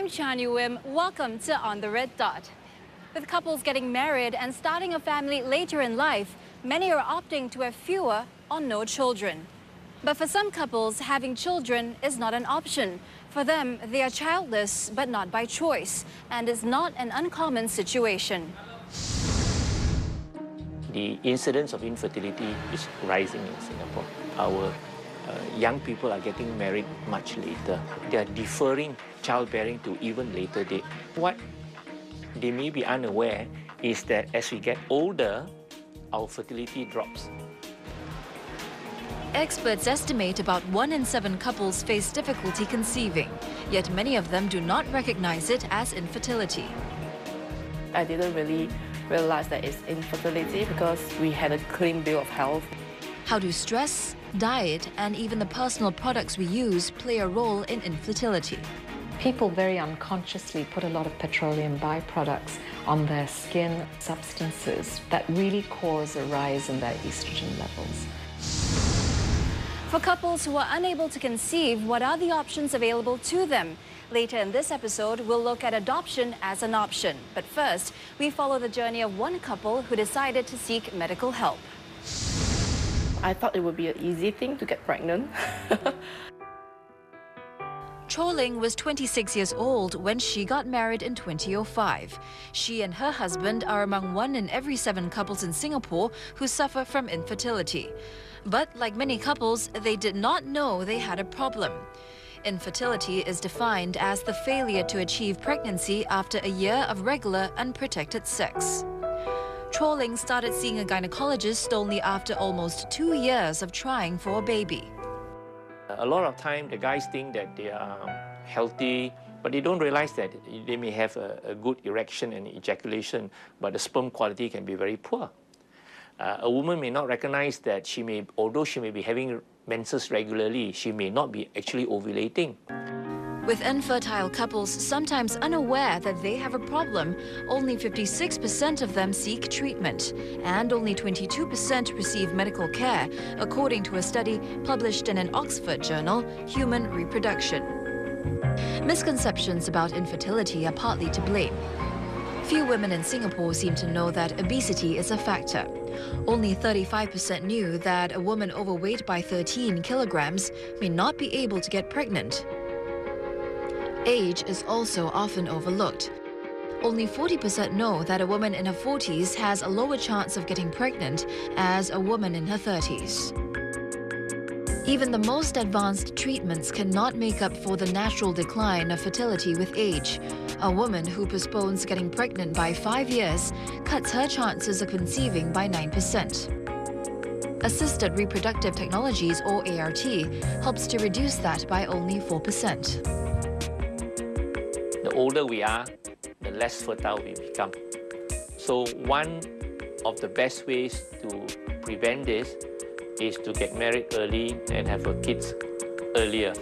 I'm Chan Yu-Wim. Welcome to On the Red Dot. With couples getting married and starting a family later in life, many are opting to have fewer or no children. But for some couples, having children is not an option. For them, they are childless, but not by choice, and is not an uncommon situation. The incidence of infertility is rising in Singapore. Our young people are getting married much later. They are deferring childbearing to even later date. What they may be unaware is that as we get older, our fertility drops. Experts estimate about 1 in 7 couples face difficulty conceiving, yet many of them do not recognize it as infertility. I didn't really realize that it's infertility because we had a clean bill of health. How do stress, diet, and even the personal products we use play a role in infertility? People very unconsciously put a lot of petroleum byproducts on their skin, substances that really cause a rise in their estrogen levels. For couples who are unable to conceive, what are the options available to them? Later in this episode, we'll look at adoption as an option. But first, we follow the journey of one couple who decided to seek medical help. I thought it would be an easy thing to get pregnant. Cho Ling was 26 years old when she got married in 2005. She and her husband are among 1 in every 7 couples in Singapore who suffer from infertility. But like many couples, they did not know they had a problem. Infertility is defined as the failure to achieve pregnancy after a year of regular, unprotected sex. Cho Ling started seeing a gynecologist only after almost 2 years of trying for a baby. A lot of time, the guys think that they are healthy, but they don't realize that they may have a good erection and ejaculation, but the sperm quality can be very poor. A woman may not recognize that although she may be having menses regularly, she may not be actually ovulating. With infertile couples sometimes unaware that they have a problem, only 56% of them seek treatment, and only 22% receive medical care, according to a study published in an Oxford journal, Human Reproduction. Misconceptions about infertility are partly to blame. Few women in Singapore seem to know that obesity is a factor. Only 35% knew that a woman overweight by 13 kilograms may not be able to get pregnant. Age is also often overlooked. Only 40% know that a woman in her 40s has a lower chance of getting pregnant as a woman in her 30s. Even the most advanced treatments cannot make up for the natural decline of fertility with age. A woman who postpones getting pregnant by 5 years cuts her chances of conceiving by 9%. Assisted reproductive technologies, or ART, helps to reduce that by only 4%. The older we are, the less fertile we become. So one of the best ways to prevent this is to get married early and have kids earlier.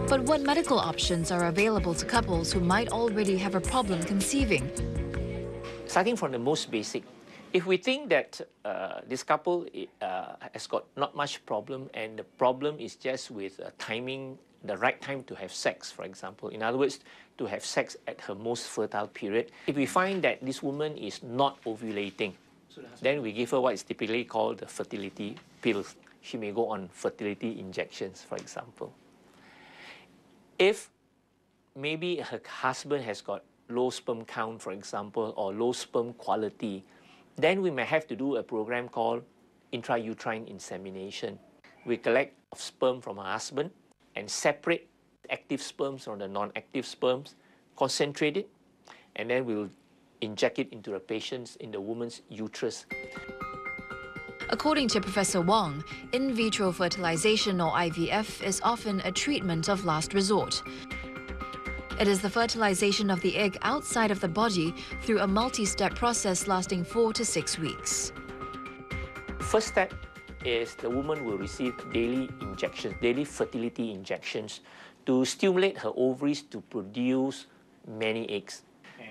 But what medical options are available to couples who might already have a problem conceiving? Starting from the most basic, if we think that this couple has got not much problem and the problem is just with timing, the right time to have sex, for example. In other words, to have sex at her most fertile period. If we find that this woman is not ovulating, then we give her what is typically called the fertility pills. She may go on fertility injections, for example. If maybe her husband has got low sperm count, for example, or low sperm quality, then we may have to do a program called intrauterine insemination. We collect sperm from her husband and separate active sperms from the non-active sperms, concentrate it, and then we'll inject it into the patient's, in the woman's uterus. According to Professor Wong, in vitro fertilization, or IVF, is often a treatment of last resort. It is the fertilization of the egg outside of the body through a multi-step process lasting 4 to 6 weeks. First step is the woman will receive daily injections, daily fertility injections, to stimulate her ovaries to produce many eggs.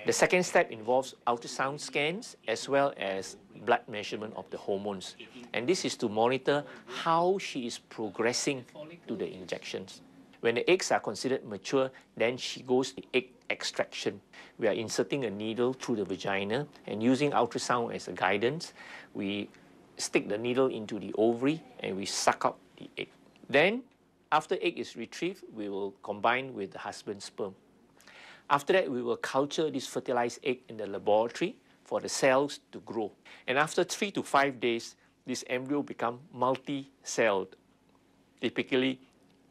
The second step involves ultrasound scans as well as blood measurement of the hormones. And this is to monitor how she is progressing to the injections. When the eggs are considered mature, then she goes to egg extraction. We are inserting a needle through the vagina and using ultrasound as a guidance, we stick the needle into the ovary and we suck out the egg. Then, after egg is retrieved, we will combine with the husband's sperm. After that, we will culture this fertilized egg in the laboratory for the cells to grow. And after 3 to 5 days, this embryo becomes multi-celled, typically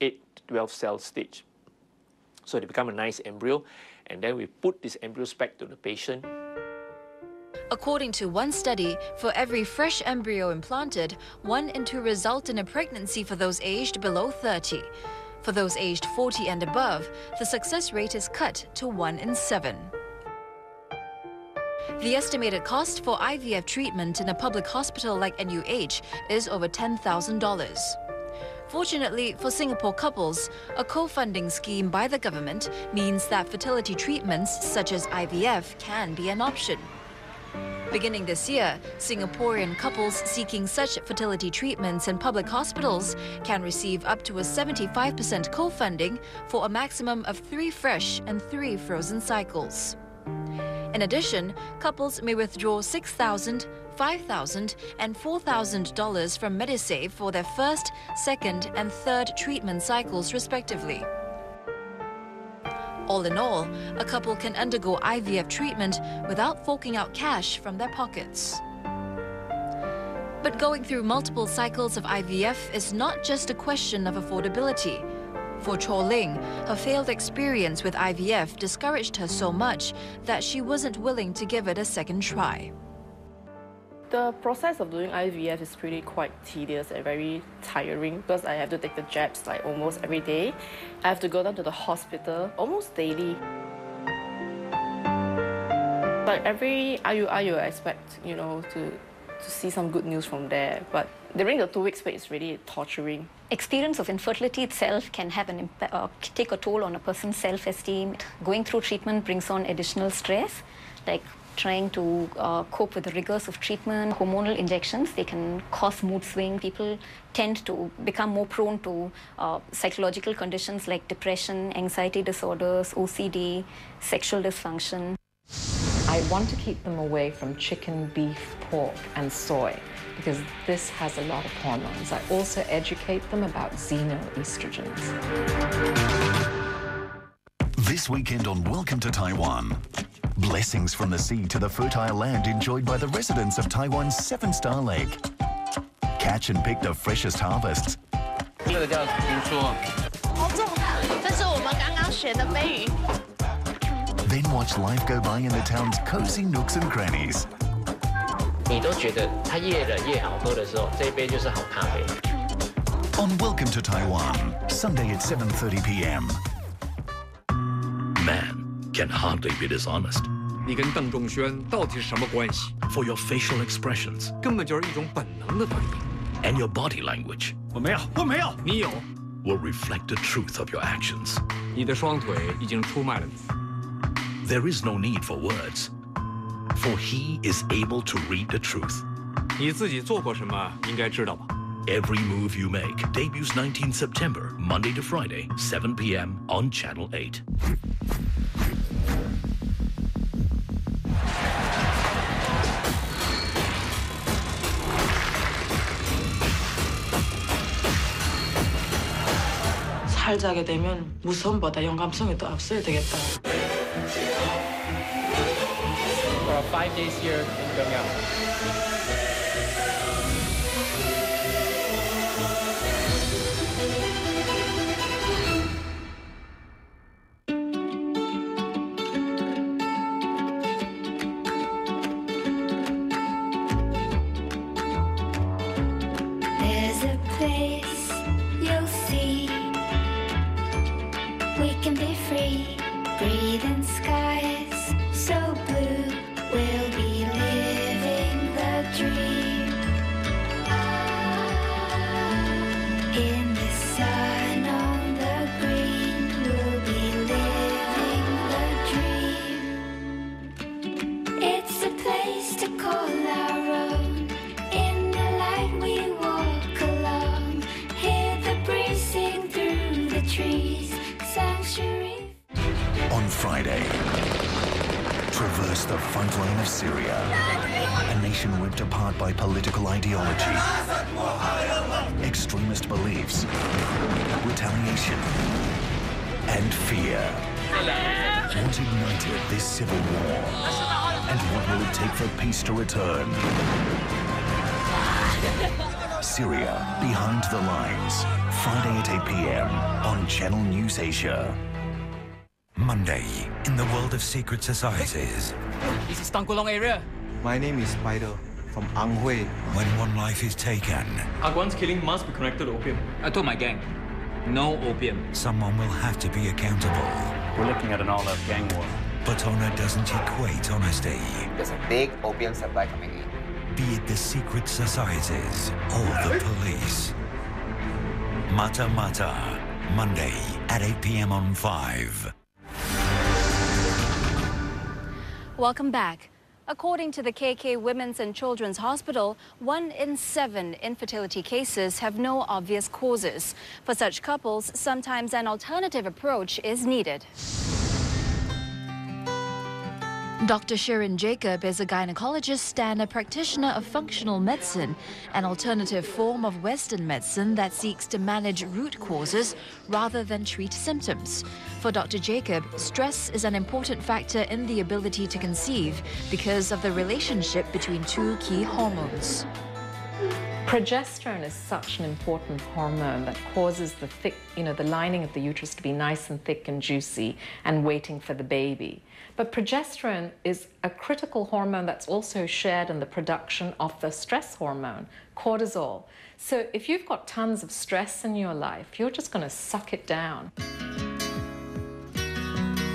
8 to 12 cell stage. So they become a nice embryo, and then we put these embryos back to the patient. According to one study, for every fresh embryo implanted, 1 in 2 result in a pregnancy for those aged below 30. For those aged 40 and above, the success rate is cut to 1 in 7. The estimated cost for IVF treatment in a public hospital like NUH is over $10,000. Fortunately for Singapore couples, a co-funding scheme by the government means that fertility treatments such as IVF can be an option. Beginning this year, Singaporean couples seeking such fertility treatments in public hospitals can receive up to a 75% co-funding for a maximum of 3 fresh and 3 frozen cycles. In addition, couples may withdraw $6,000, $5,000 and $4,000 from Medisave for their first, second and third treatment cycles respectively. All in all, a couple can undergo IVF treatment without forking out cash from their pockets. But going through multiple cycles of IVF is not just a question of affordability. For Cho Ling, her failed experience with IVF discouraged her so much that she wasn't willing to give it a second try. The process of doing IVF is really quite tedious and very tiring because I have to take the jabs like almost every day. I have to go down to the hospital almost daily. Like every IUI you expect, to see some good news from there. But during the 2 weeks wait, it's really torturing. Experience of infertility itself can have an take a toll on a person's self-esteem. Going through treatment brings on additional stress, like trying to cope with the rigors of treatment. Hormonal injections, they can cause mood swing. People tend to become more prone to psychological conditions like depression, anxiety disorders, OCD, sexual dysfunction. I want to keep them away from chicken, beef, pork and soy because this has a lot of hormones. I also educate them about xenoestrogens. This weekend on Welcome to Taiwan. Blessings from the sea to the fertile land enjoyed by the residents of Taiwan's 7-star lake. Catch and pick the freshest harvests. Then watch life go by in the town's cozy nooks and crannies. On Welcome to Taiwan, Sunday at 7:30 p.m. Man can hardly be dishonest. 你跟邓仲轩到底是什么关系？ For your facial expressions 根本就是一种本能的反应。 and your body language 我没有，你有。 will reflect the truth of your actions. 你的双腿已经出卖了你。 There is no need for words, for he is able to read the truth. 你自己做过什么，应该知道吧？ Every move you make debuts 19 September, Monday to Friday, 7 p.m. on Channel 8. 살자게 되면 무서움보다 영감성이 더 앞서야 되겠다. For 5 days here in Pyongyang. There's a place you'll see. We can be free, breathe in skies so blue. We'll be living the dream. In the sun on the green, we'll be living the dream. It's a place to call our own. In the light we walk along, hear the breeze sing through the trees. On Friday, traverse the front line of Syria, a nation ripped apart by political ideology, extremist beliefs, retaliation, and fear. What ignited this civil war? And what will it take for peace to return? Syria, Behind the Lines, Friday at 8 p.m. on Channel News Asia. Monday, in the world of secret societies. This is Tangkulong area. My name is Spider from Anghui. When one life is taken, Agwan's killing must be connected to opium. I told my gang, no opium. Someone will have to be accountable. We're looking at an all-out gang war. But honor doesn't equate honesty. There's a big opium supply coming in. Be it the secret societies or the police. Mata Mata, Monday at 8 p.m. on 5. Welcome back. According to the KK Women's and Children's Hospital, 1 in 7 infertility cases have no obvious causes. For such couples, sometimes an alternative approach is needed. Dr. Sharon Jacob is a gynecologist and a practitioner of functional medicine, an alternative form of Western medicine that seeks to manage root causes rather than treat symptoms. For Dr. Jacob, stress is an important factor in the ability to conceive because of the relationship between two key hormones. Progesterone is such an important hormone that causes the the lining of the uterus to be nice and thick and juicy and waiting for the baby. But progesterone is a critical hormone that's also shared in the production of the stress hormone, cortisol. So if you've got tons of stress in your life, you're just going to suck it down.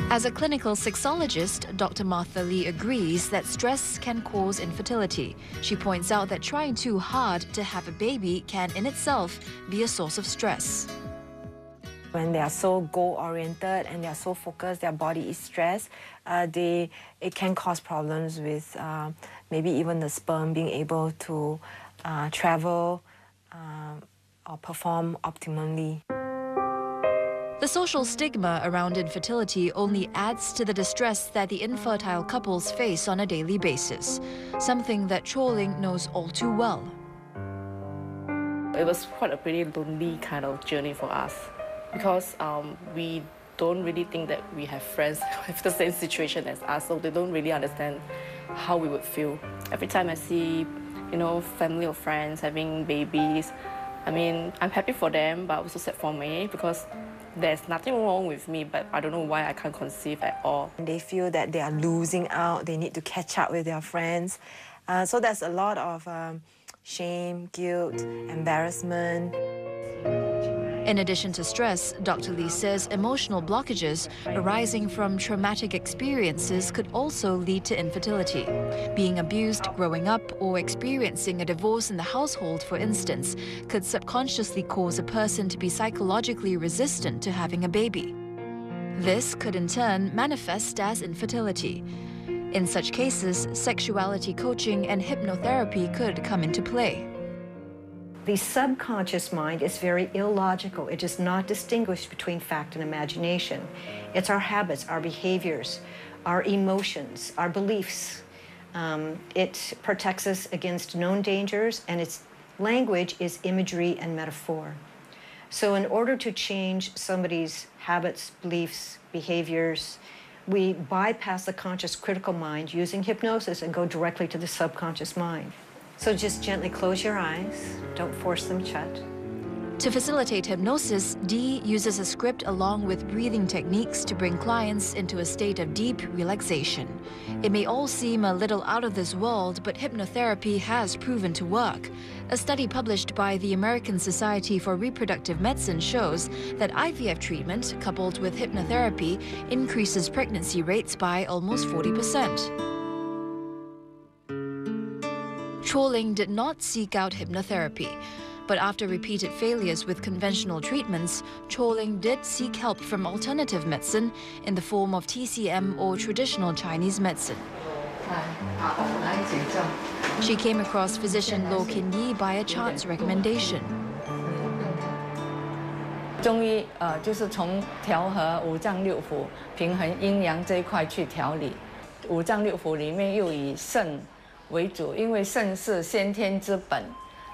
As a clinical sexologist, Dr. Martha Lee agrees that stress can cause infertility. She points out that trying too hard to have a baby can in itself be a source of stress. When they are so goal-oriented and they are so focused, their body is stressed, it can cause problems with maybe even the sperm being able to travel or perform optimally. The social stigma around infertility only adds to the distress that the infertile couples face on a daily basis, something that Choling knows all too well. It was quite a pretty lonely kind of journey for us because we don't really think that we have friends with the same situation as us, so they don't really understand how we would feel. Every time I see, family or friends having babies, I mean, I'm happy for them, but also sad for me because there's nothing wrong with me, but I don't know why I can't conceive at all. They feel that they are losing out, they need to catch up with their friends. So there's a lot of shame, guilt, embarrassment. In addition to stress, Dr. Lee says emotional blockages arising from traumatic experiences could also lead to infertility. Being abused growing up or experiencing a divorce in the household, for instance, could subconsciously cause a person to be psychologically resistant to having a baby. This could in turn manifest as infertility. In such cases, sexuality coaching and hypnotherapy could come into play. The subconscious mind is very illogical. It does not distinguish between fact and imagination. It's our habits, our behaviors, our emotions, our beliefs. It protects us against known dangers, and its language is imagery and metaphor. So in order to change somebody's habits, beliefs, behaviors, we bypass the conscious critical mind using hypnosis and go directly to the subconscious mind. So just gently close your eyes, don't force them shut. To facilitate hypnosis, Dee uses a script along with breathing techniques to bring clients into a state of deep relaxation. It may all seem a little out of this world, but hypnotherapy has proven to work. A study published by the American Society for Reproductive Medicine shows that IVF treatment, coupled with hypnotherapy, increases pregnancy rates by almost 40%. Choling did not seek out hypnotherapy, but after repeated failures with conventional treatments, Choling did seek help from alternative medicine in the form of TCM or traditional Chinese medicine. She came across physician Lo Kin Yi by a chance recommendation. 中医就是从调和五脏六腑、平衡阴阳这一块去调理。五脏六腑里面又以肾为主，因为肾是先天之本，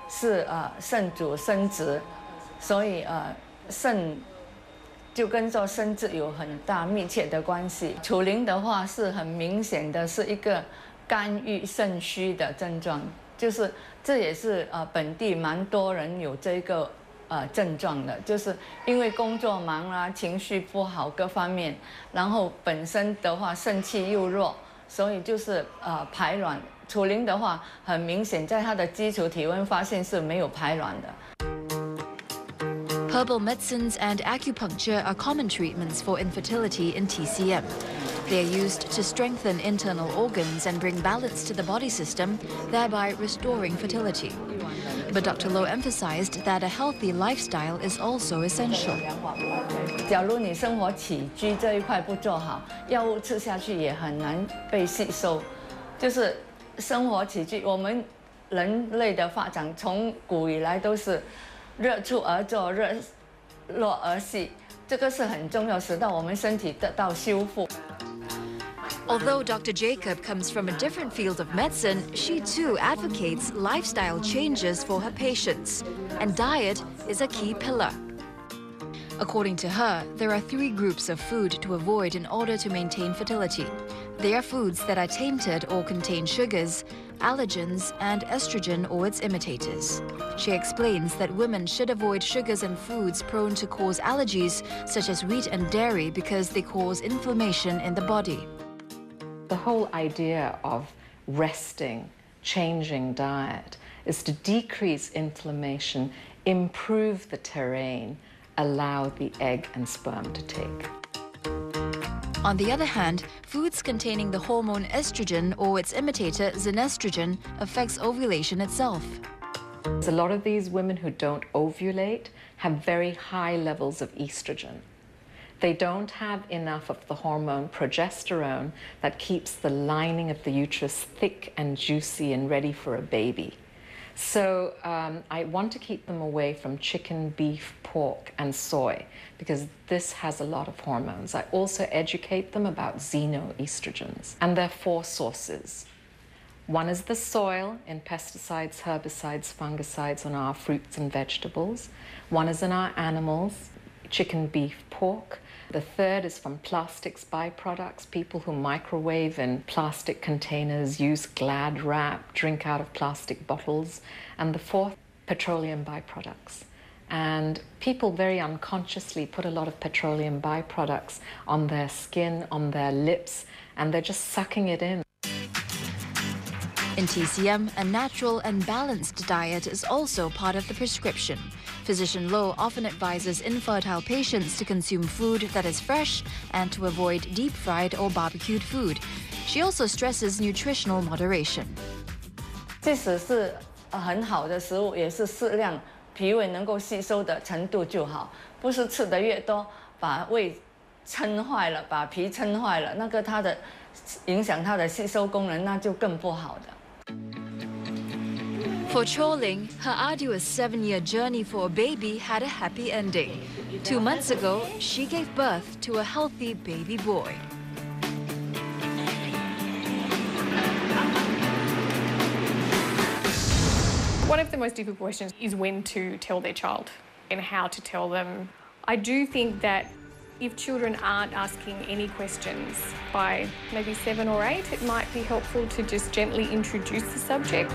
是肾主生殖，所以肾就跟着生殖有很大密切的关系。楚龄的话是很明显的是一个肝郁肾虚的症状，就是这也是本地蛮多人有这个症状的，就是因为工作忙啊，情绪不好各方面，然后本身的话肾气又弱，所以就是排卵。楚龄的话很明显，在他的基础体温发现是没有排卵的。Herbal medicines and acupuncture are common treatments for infertility in TCM. They are used to strengthen internal organs and bring balance to the body system, thereby restoring fertility. But Dr. Low emphasized that a healthy lifestyle is also essential. 假如你生活起居这一块不做好，药物吃下去也很难被吸收。就是生活起居，我们人类的发展从古以来都是热出而作，热络而息，这个是很重要，使到我们身体得到修复。Although Dr. Jacob comes from a different field of medicine, she too advocates lifestyle changes for her patients, and diet is a key pillar. According to her, there are 3 groups of food to avoid in order to maintain fertility. They are foods that are tainted or contain sugars, allergens, and estrogen or its imitators. She explains that women should avoid sugars and foods prone to cause allergies, such as wheat and dairy, because they cause inflammation in the body. The whole idea of resting, changing diet, is to decrease inflammation, improve the terrain, allow the egg and sperm to take. On the other hand, foods containing the hormone estrogen or its imitator zenestrogen affects ovulation itself. A lot of these women who don't ovulate have very high levels of estrogen. They don't have enough of the hormone progesterone that keeps the lining of the uterus thick and juicy and ready for a baby. So I want to keep them away from chicken, beef, pork, and soy, because this has a lot of hormones. I also educate them about xenoestrogens, and there are 4 sources. One is the soil in pesticides, herbicides, fungicides on our fruits and vegetables. One is in our animals, chicken, beef, pork. The third is from plastics byproducts, people who microwave in plastic containers, use Glad wrap, drink out of plastic bottles. And the 4th, petroleum byproducts. And people very unconsciously put a lot of petroleum byproducts on their skin, on their lips, and they're just sucking it in. In TCM, a natural and balanced diet is also part of the prescription. Physician Low often advises infertile patients to consume food that is fresh and to avoid deep-fried or barbecued food. She also stresses nutritional moderation. 即使是很好的食物，也是适量，脾胃能够吸收的程度就好，不是吃的越多，把胃撑坏了，把脾撑坏了，那个它的影响它的吸收功能，那就更不好的。 For Choling, her arduous 7-year journey for a baby had a happy ending. 2 months ago, she gave birth to a healthy baby boy. One of the most difficult questions is when to tell their child and how to tell them. I do think that if children aren't asking any questions by maybe 7 or 8, it might be helpful to just gently introduce the subject.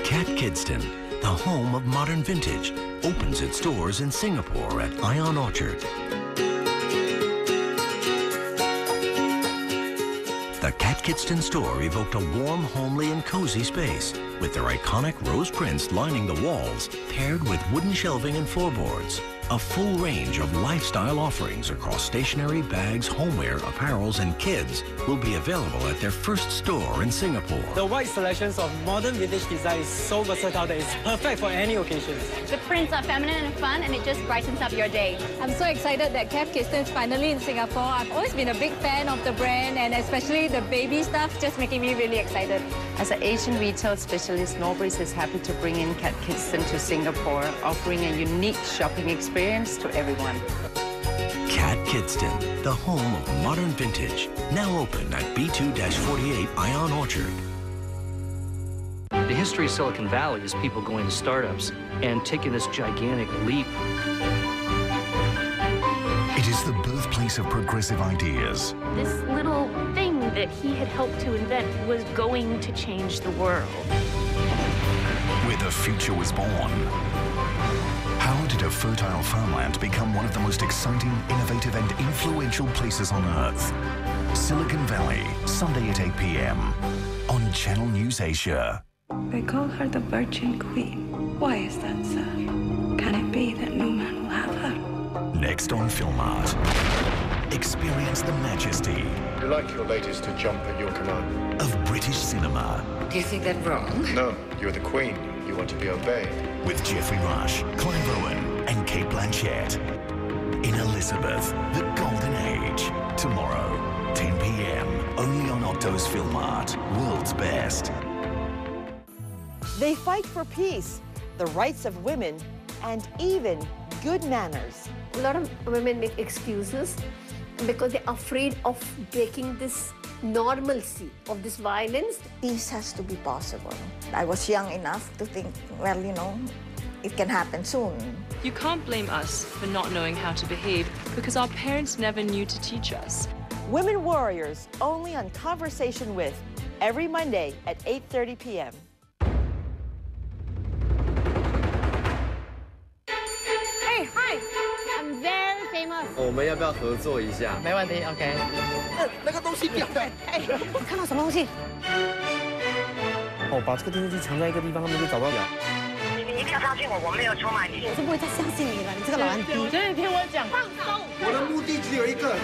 Cat Kidston, the home of modern vintage, opens its doors in Singapore at Ion Orchard. The Cat Kidston store evoked a warm, homely and cozy space with their iconic rose prints lining the walls, paired with wooden shelving and floorboards. A full range of lifestyle offerings across stationery, bags, homeware, apparels, and kids will be available at their first store in Singapore. The wide selections of modern vintage design is so versatile that it's perfect for any occasions. The prints are feminine and fun, and it just brightens up your day. I'm so excited that Cath Kidston is finally in Singapore. I've always been a big fan of the brand, and especially the baby stuff, just making me really excited. As an Asian retail specialist, Norbris is happy to bring in Cath Kidston to Singapore, offering a unique shopping experience to everyone. Cath Kidston, the home of modern vintage, now open at B2-48 Ion Orchard. The history of Silicon Valley is people going to startups and taking this gigantic leap. It is the birthplace of progressive ideas. This little thing that he had helped to invent was going to change the world. Where the future was born. How did a fertile farmland become one of the most exciting, innovative and influential places on Earth? Silicon Valley, Sunday at 8 p.m. on Channel News Asia. They call her the Virgin Queen. Why is that, sir? Can it be that no man will have her? Next on Film Art. Experience the majesty. You like your ladies to jump at your command? Of British cinema. Do you think that wrong? No, you're the queen. You want to be obeyed. With Jeffrey Rush, Clive Owen and Kate Blanchett. In Elizabeth, the Golden Age. Tomorrow, 10 p.m. Only on Octo's Film Art. World's best. They fight for peace, the rights of women, and even good manners. A lot of women make excuses because they're afraid of breaking this normalcy of this violence. Peace has to be possible. I was young enough to think, well, you know, it can happen soon. You can't blame us for not knowing how to behave because our parents never knew to teach us. Women Warriors, only on Conversation With, every Monday at 8:30 p.m. Hey, hi! I'm very famous. 我们要不要合作一下？没问题 ，OK。那个东西掉的。哎，看到什么东西？哦，把这个电视机藏在一个地方，他们就找不到表。你一定要相信我，我没有出卖你。我是不会再相信你了，你这个老顽皮。所以你听我讲，放松。我的目的只有一个，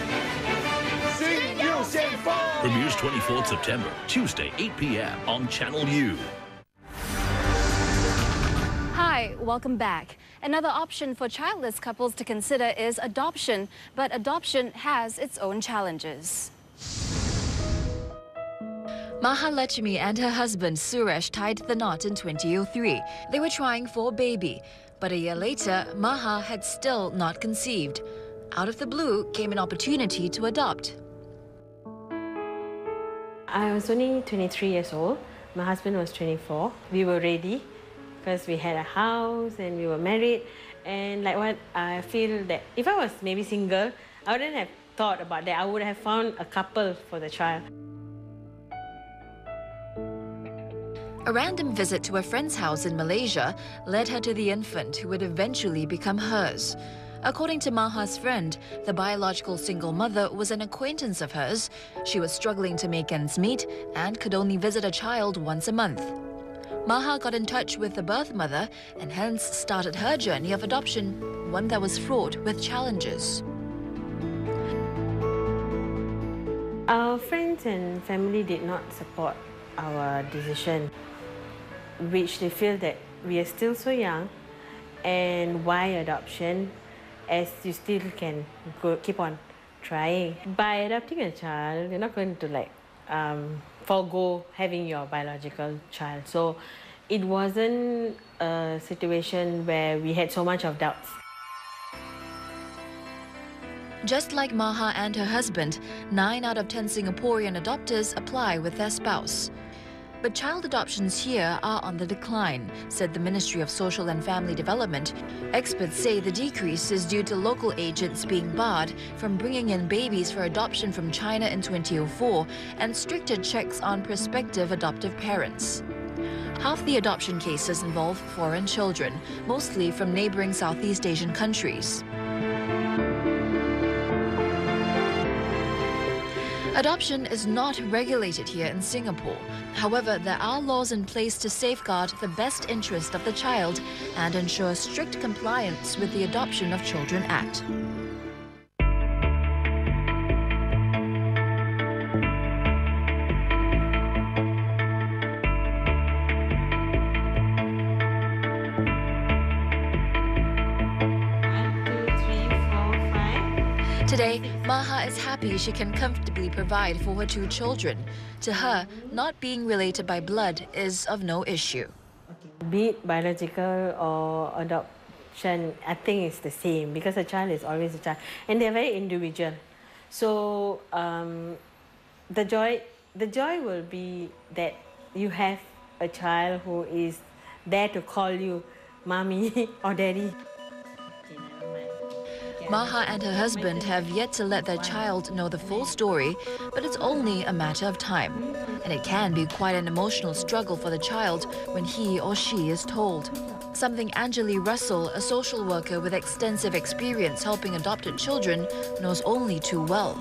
心又先锋。 Premieres 24th September, Tuesday, 8 p.m. on Channel U. Hi, welcome back. Another option for childless couples to consider is adoption, but adoption has its own challenges. Mahalakshmi and her husband Suresh tied the knot in 2003. They were trying for a baby, but a year later, Maha had still not conceived. Out of the blue came an opportunity to adopt. I was only 23 years old. My husband was 24. We were ready because we had a house and we were married. And like what I feel that if I was maybe single, I wouldn't have thought about that. I would have found a couple for the child. A random visit to a friend's house in Malaysia led her to the infant who would eventually become hers. According to Maha's friend, the biological single mother was an acquaintance of hers. She was struggling to make ends meet and could only visit a child once a month. Maha got in touch with the birth mother and hence started her journey of adoption, one that was fraught with challenges. Our friends and family did not support our decision, which they feel that we are still so young and why adoption, as you still can keep on trying. By adopting a child, you're not going to forego having your biological child. So it wasn't a situation where we had so much of doubts. Just like Maha and her husband, 9 out of 10 Singaporean adopters apply with their spouse. But child adoptions here are on the decline, said the Ministry of Social and Family Development. Experts say the decrease is due to local agents being barred from bringing in babies for adoption from China in 2004 and stricter checks on prospective adoptive parents. Half the adoption cases involve foreign children, mostly from neighboring Southeast Asian countries. Adoption is not regulated here in Singapore. However, there are laws in place to safeguard the best interest of the child and ensure strict compliance with the Adoption of Children Act. Today, Maha is happy she can comfortably provide for her 2 children. To her, not being related by blood is of no issue. Be it biological or adoption, I think it's the same because a child is always a child and they're very individual. So the joy will be that you have a child who is there to call you mommy or daddy. Maha and her husband have yet to let their child know the full story, but it's only a matter of time. And it can be quite an emotional struggle for the child when he or she is told. Something Anjali Russell, a social worker with extensive experience helping adopted children, knows only too well.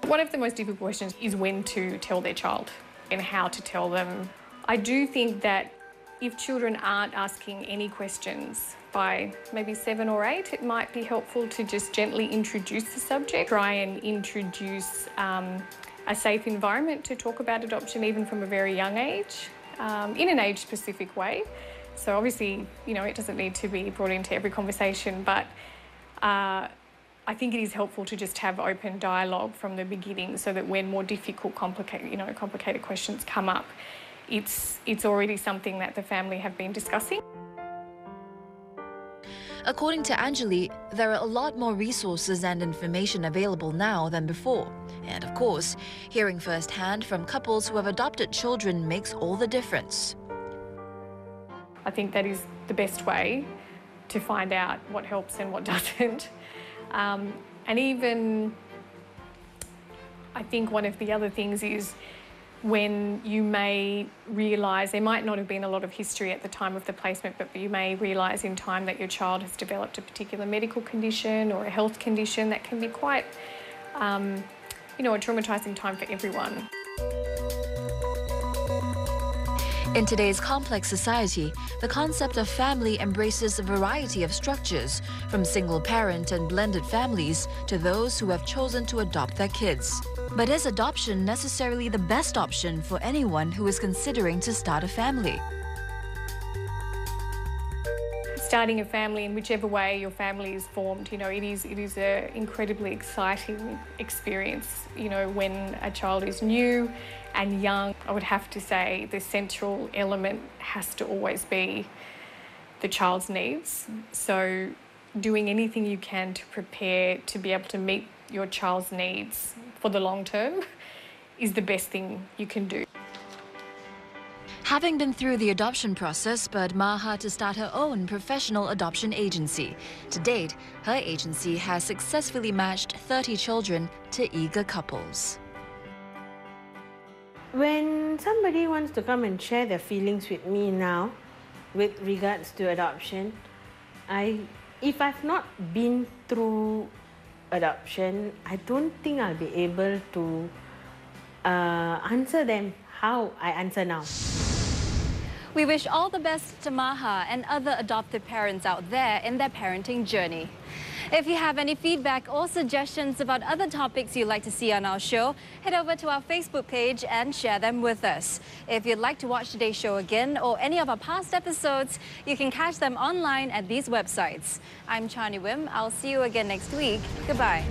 One of the most difficult questions is when to tell their child and how to tell them. I do think that if children aren't asking any questions by maybe 7 or 8, it might be helpful to just gently introduce the subject, try and introduce a safe environment to talk about adoption even from a very young age, in an age-specific way. So obviously, you know, it doesn't need to be brought into every conversation, but I think it is helpful to just have open dialogue from the beginning so that when more difficult, complicated questions come up, it's already something that the family have been discussing. According to Anjali, there are a lot more resources and information available now than before. And of course, hearing firsthand from couples who have adopted children makes all the difference. I think that is the best way to find out what helps and what doesn't. And even, I think one of the other things is when you may realise there might not have been a lot of history at the time of the placement, but you may realise in time that your child has developed a particular medical condition or a health condition that can be quite, a traumatising time for everyone. In today's complex society, the concept of family embraces a variety of structures, from single-parent and blended families to those who have chosen to adopt their kids. But is adoption necessarily the best option for anyone who is considering to start a family? Starting a family in whichever way your family is formed, it is an incredibly exciting experience. When a child is new and young, I would have to say the central element has to always be the child's needs. So doing anything you can to prepare to be able to meet your child's needs for the long term is the best thing you can do. Having been through the adoption process spurred Maha to start her own professional adoption agency. To date, her agency has successfully matched 30 children to eager couples. When somebody wants to come and share their feelings with me now, with regards to adoption, if I've not been through adoption, I don't think I'll be able to answer them how I answer now. We wish all the best to Maha and other adopted parents out there in their parenting journey. If you have any feedback or suggestions about other topics you'd like to see on our show, head over to our Facebook page and share them with us. If you'd like to watch today's show again or any of our past episodes, you can catch them online at these websites. I'm Chani Wim. I'll see you again next week. Goodbye.